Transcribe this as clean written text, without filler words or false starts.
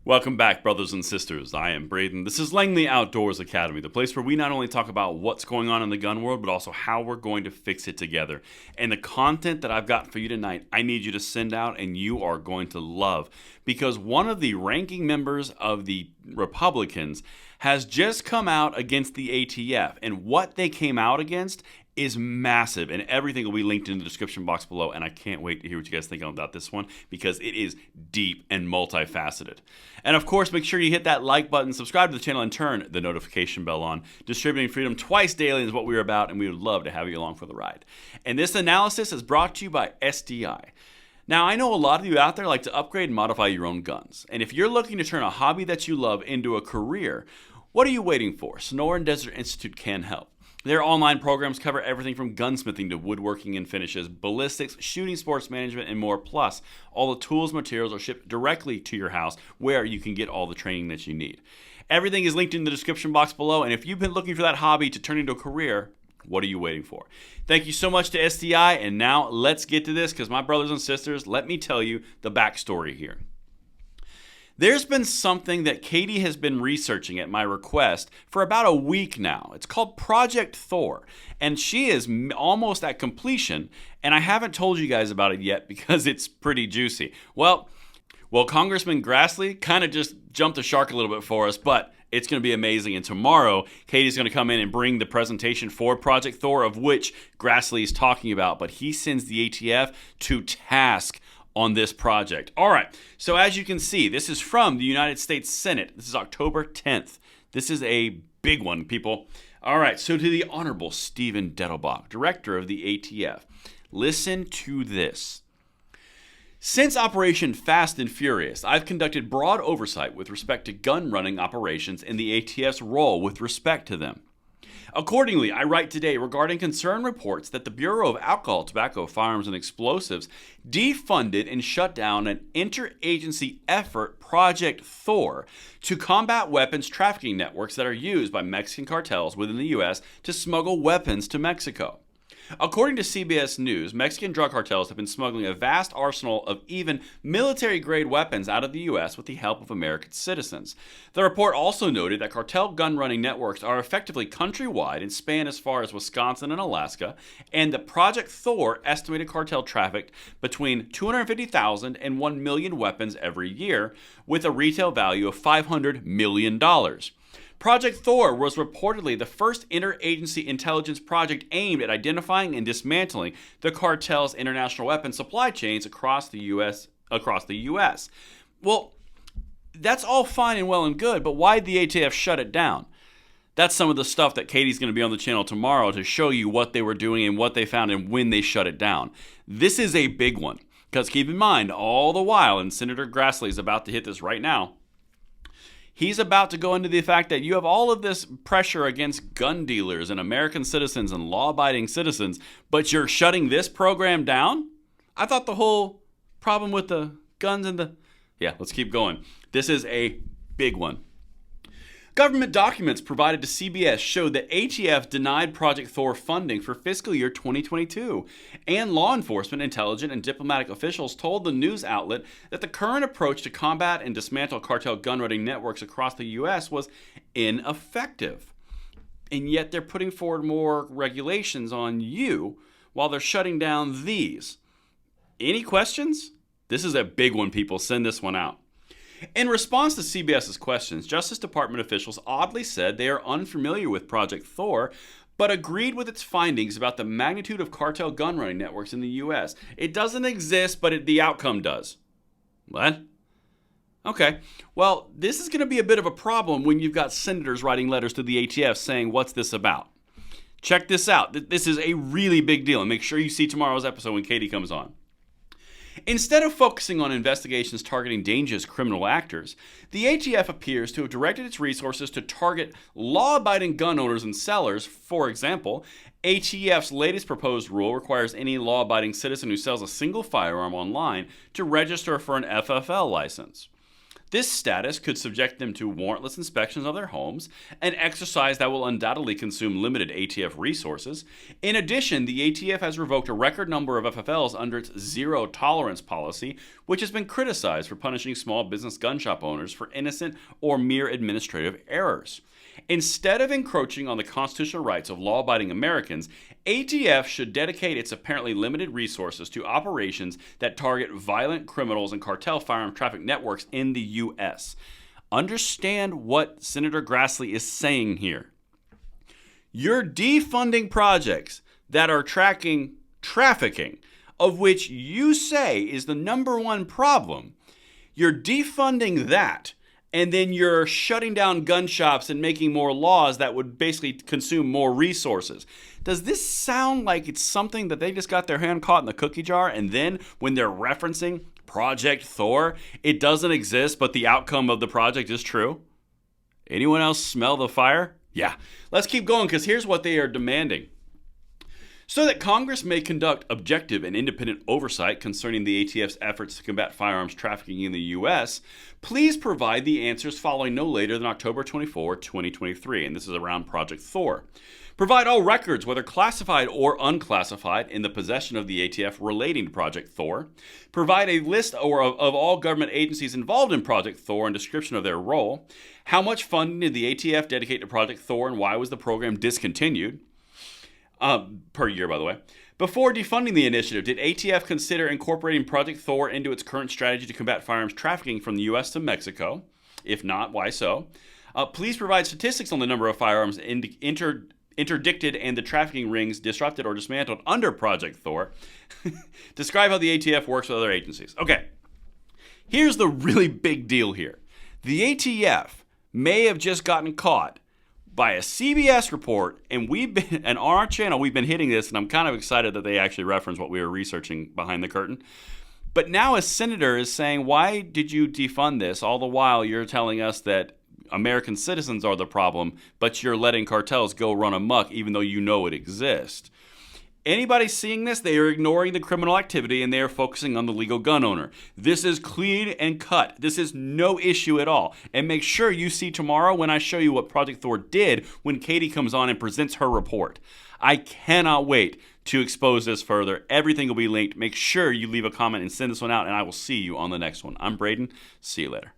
Welcome back, brothers and sisters. I am Braden. This is Langley Outdoors Academy, the place where we not only talk about what's going on in the gun world, but also how we're going to fix it together. And the content that I've got for you tonight, I need you to send out and you are going to love. Because one of the ranking members of the Republicans has just come out against the ATF. And what they came out against is massive, and everything will be linked in the description box below, and I can't wait to hear what you guys think about this one because it is deep and multifaceted. And of course, make sure you hit that like button, subscribe to the channel, and turn the notification bell on. Distributing freedom twice daily is what we're about, and we would love to have you along for the ride. And this analysis is brought to you by SDI. Now, I know a lot of you out there like to upgrade and modify your own guns, and if you're looking to turn a hobby that you love into a career, what are you waiting for? Sonoran Desert Institute can help. Their online programs cover everything from gunsmithing to woodworking and finishes, ballistics, shooting sports management, and more. Plus, all the tools and materials are shipped directly to your house where you can get all the training that you need. Everything is linked in the description box below, and if you've been looking for that hobby to turn into a career, what are you waiting for? Thank you so much to SDI, and now let's get to this because my brothers and sisters, let me tell you the backstory here. There's been something that Katie has been researching at my request for about a week now. It's called Project Thor, and she is almost at completion, and I haven't told you guys about it yet because it's pretty juicy. Well, Congressman Grassley kind of just jumped the shark a little bit for us, but it's going to be amazing, and tomorrow, Katie's going to come in and bring the presentation for Project Thor, of which Grassley is talking about, but he sends the ATF to task on this project. All right, so as you can see, this is from the United States Senate. This is October 10th. This is a big one, people. All right, so to the Honorable Stephen Dettelbach, Director of the ATF, listen to this. Since Operation Fast and Furious, I've conducted broad oversight with respect to gun running operations and the ATF's role with respect to them. Accordingly, I write today regarding concern reports that the Bureau of Alcohol, Tobacco, Firearms, and Explosives defunded and shut down an interagency effort, Project Thor, to combat weapons trafficking networks that are used by Mexican cartels within the U.S. to smuggle weapons to Mexico. According to CBS News, Mexican drug cartels have been smuggling a vast arsenal of even military-grade weapons out of the U.S. with the help of American citizens. The report also noted that cartel gun-running networks are effectively countrywide and span as far as Wisconsin and Alaska, and that Project Thor estimated cartel trafficked between 250,000 and 1 million weapons every year, with a retail value of $500 million. Project Thor was reportedly the first interagency intelligence project aimed at identifying and dismantling the cartel's international weapons supply chains across the U.S. Well, that's all fine and well and good, but why'd the ATF shut it down? That's some of the stuff that Katie's going to be on the channel tomorrow to show you what they were doing and what they found and when they shut it down. This is a big one, because keep in mind, all the while, and Senator Grassley is about to hit this right now, he's about to go into the fact that you have all of this pressure against gun dealers and American citizens and law-abiding citizens, but you're shutting this program down? I thought the whole problem with the guns and the... Yeah, let's keep going. This is a big one. Government documents provided to CBS showed that ATF denied Project Thor funding for fiscal year 2022, and law enforcement, intelligence, and diplomatic officials told the news outlet that the current approach to combat and dismantle cartel gun-running networks across the U.S. was ineffective. And yet they're putting forward more regulations on you while they're shutting down these. Any questions? This is a big one, people. Send this one out. In response to CBS's questions, Justice Department officials oddly said they are unfamiliar with Project Thor, but agreed with its findings about the magnitude of cartel gun-running networks in the U.S. It doesn't exist, but the outcome does. What? Okay, well, this is going to be a bit of a problem when you've got senators writing letters to the ATF saying, what's this about? Check this out. This is a really big deal, and make sure you see tomorrow's episode when Katie comes on. Instead of focusing on investigations targeting dangerous criminal actors, the ATF appears to have directed its resources to target law-abiding gun owners and sellers. For example, ATF's latest proposed rule requires any law-abiding citizen who sells a single firearm online to register for an FFL license. This status could subject them to warrantless inspections of their homes, an exercise that will undoubtedly consume limited ATF resources. In addition, the ATF has revoked a record number of FFLs under its zero tolerance policy, which has been criticized for punishing small business gun shop owners for innocent or mere administrative errors. Instead of encroaching on the constitutional rights of law-abiding Americans, ATF should dedicate its apparently limited resources to operations that target violent criminals and cartel firearm traffic networks in the U.S. Understand what Senator Grassley is saying here. You're defunding projects that are tracking trafficking, of which you say is the number one problem. You're defunding that. And then you're shutting down gun shops and making more laws that would basically consume more resources. Does this sound like it's something that they just got their hand caught in the cookie jar, and then when they're referencing Project Thor, it doesn't exist, but the outcome of the project is true? Anyone else smell the fire? Yeah. Let's keep going, because here's what they are demanding. So that Congress may conduct objective and independent oversight concerning the ATF's efforts to combat firearms trafficking in the U.S., please provide the answers following no later than October 24, 2023, and this is around Project Thor. Provide all records, whether classified or unclassified, in the possession of the ATF relating to Project Thor. Provide a list of all government agencies involved in Project Thor and description of their role. How much funding did the ATF dedicate to Project Thor, and why was the program discontinued? Per year, by the way. Before defunding the initiative, did ATF consider incorporating Project Thor into its current strategy to combat firearms trafficking from the U.S. to Mexico? If not, why so? Please provide statistics on the number of firearms interdicted and the trafficking rings disrupted or dismantled under Project Thor. Describe how the ATF works with other agencies. Okay, here's the really big deal here. The ATF may have just gotten caught by a CBS report, and on our channel, we've been hitting this, and I'm kind of excited that they actually reference what we were researching behind the curtain. But now a senator is saying, why did you defund this? All the while you're telling us that American citizens are the problem, but you're letting cartels go run amok even though you know it exists. Anybody seeing this, they are ignoring the criminal activity and they are focusing on the legal gun owner. This is clean and cut. This is no issue at all. And make sure you see tomorrow when I show you what Project Thor did when Katie comes on and presents her report. I cannot wait to expose this further. Everything will be linked. Make sure you leave a comment and send this one out, and I will see you on the next one. I'm Braden. See you later.